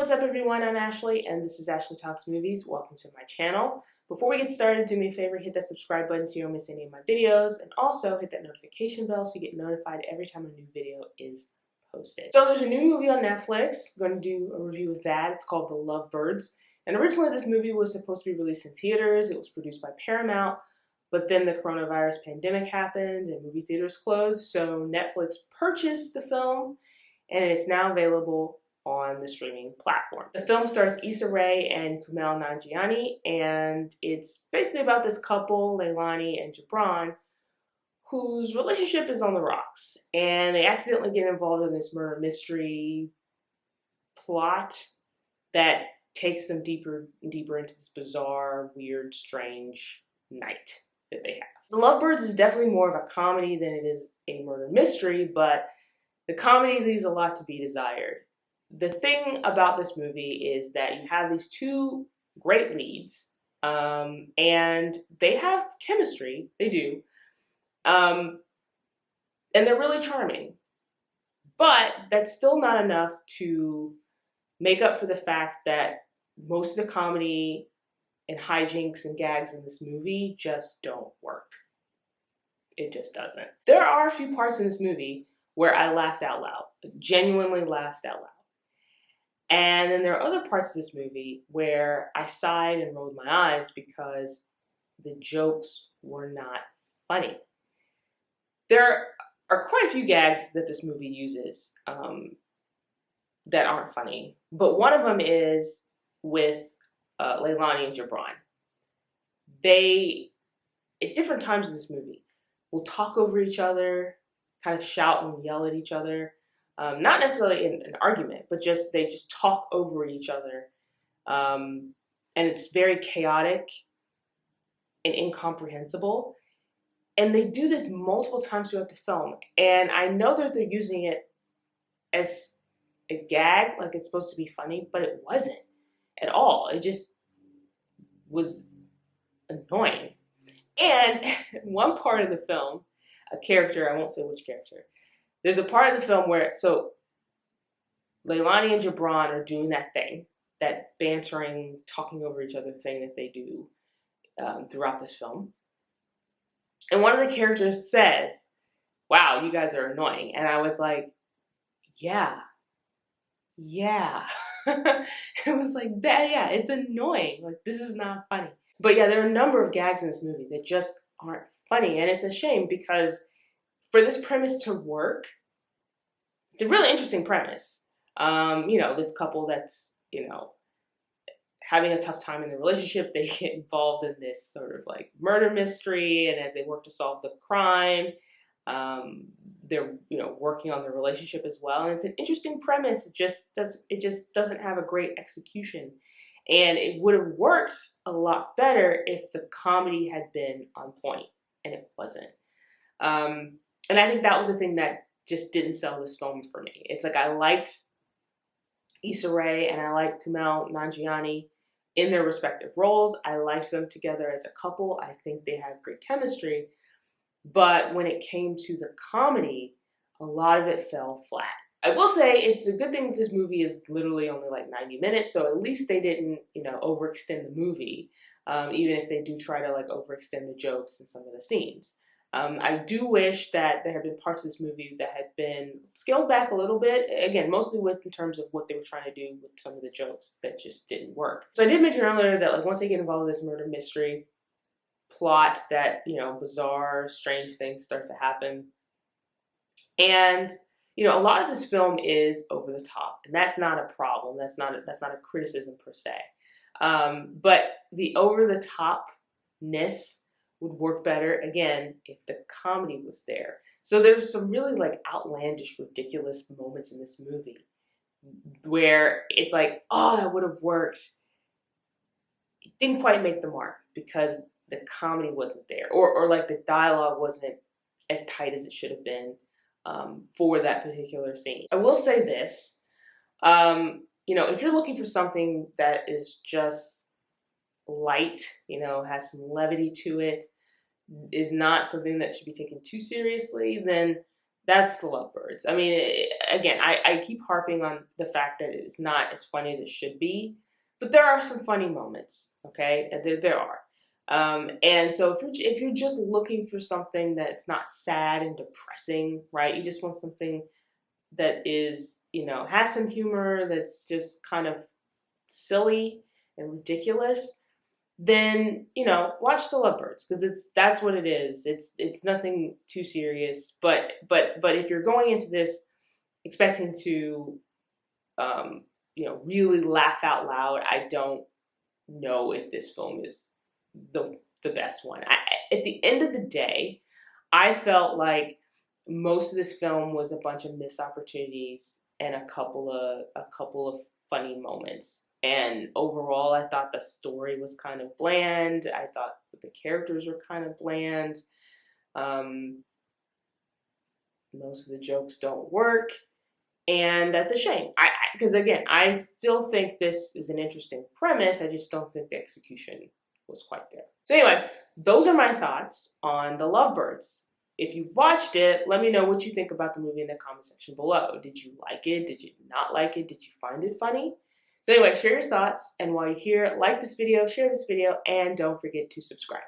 what's up everyone? I'm Ashley and this is Ashley Talks Movies. Welcome to my channel. Before we get started, do me a favor, hit that subscribe button so you don't miss any of my videos, and also hit that notification bell so you get notified every time a new video is posted. So there's a new movie on Netflix. I'm going to do a review of that. It's called The Lovebirds. And originally this movie was supposed to be released in theaters. It was produced by Paramount, but then the coronavirus pandemic happened and movie theaters closed, so Netflix purchased the film and it's now available on the streaming platform. The film stars Issa Rae and Kumail Nanjiani, and it's basically about this couple, Leilani and Gibran, whose relationship is on the rocks, and they accidentally get involved in this murder mystery plot that takes them deeper and deeper into this bizarre, weird, strange night that they have. The Lovebirds is definitely more of a comedy than it is a murder mystery, but the comedy leaves a lot to be desired. The thing about this movie is that you have these two great leads, and they have chemistry, they do, and they're really charming. But that's still not enough to make up for the fact that most of the comedy and hijinks and gags in this movie just don't work. It just doesn't. There are a few parts in this movie where I laughed out loud, genuinely laughed out loud. And then there are other parts of this movie where I sighed and rolled my eyes because the jokes were not funny. There are quite a few gags that this movie uses that aren't funny, but one of them is with Leilani and Gibran. They, at different times in this movie, will talk over each other, kind of shout and yell at each other. Not necessarily in an argument, but they just talk over each other. And it's very chaotic and incomprehensible. And they do this multiple times throughout the film. And I know that they're using it as a gag, like it's supposed to be funny, but it wasn't at all. It just was annoying. And one part of the film, a character, I won't say which character, there's a part of the film where, so Leilani and Gibran are doing that thing, that bantering, talking over each other thing that they do throughout this film. And one of the characters says, "Wow, you guys are annoying." And I was like, yeah. It was like, that, yeah, it's annoying. Like, this is not funny. But yeah, there are a number of gags in this movie that just aren't funny. And it's a shame because for this premise to work, it's a really interesting premise. This couple that's, having a tough time in the relationship, they get involved in this sort of like murder mystery, and as they work to solve the crime, they're, working on their relationship as well. And it's an interesting premise. It just doesn't have a great execution. And it would have worked a lot better if the comedy had been on point, and it wasn't. And I think that was the thing that just didn't sell this film for me. It's like I liked Issa Rae and I liked Kumail Nanjiani in their respective roles. I liked them together as a couple. I think they have great chemistry. But when it came to the comedy, a lot of it fell flat. I will say it's a good thing that this movie is literally only like 90 minutes, so at least they didn't, overextend the movie, even if they do try to like overextend the jokes in some of the scenes. I do wish that there had been parts of this movie that had been scaled back a little bit. Again, mostly in terms of what they were trying to do with some of the jokes that just didn't work. So I did mention earlier that like once they get involved in this murder mystery plot, that bizarre, strange things start to happen. And a lot of this film is over the top, and that's not a problem. That's not a criticism per se. But the over the topness would work better, again, if the comedy was there. So there's some really like outlandish, ridiculous moments in this movie where it's like, oh, that would have worked. It didn't quite make the mark because the comedy wasn't there, or like the dialogue wasn't as tight as it should have been for that particular scene. I will say this, if you're looking for something that is just light, has some levity to it, is not something that should be taken too seriously, then That's the Lovebirds. I mean, again, I keep harping on the fact that it's not as funny as it should be, but there are some funny moments, okay? There are. And so if you're just looking for something that's not sad and depressing, right? You just want something that is, has some humor, that's just kind of silly and ridiculous, then watch the Lovebirds, because that's what it is. It's nothing too serious. But if you're going into this expecting to really laugh out loud, I don't know if this film is the best one. At the end of the day, I felt like most of this film was a bunch of missed opportunities and a couple of funny moments. And overall, I thought the story was kind of bland. I thought that the characters were kind of bland. Most of the jokes don't work, and that's a shame. Because again, I still think this is an interesting premise. I just don't think the execution was quite there. So anyway, those are my thoughts on the Lovebirds. If you watched it, let me know what you think about the movie in the comment section below. Did you like it? Did you not like it? Did you find it funny? So anyway, share your thoughts, and while you're here, like this video, share this video, and don't forget to subscribe.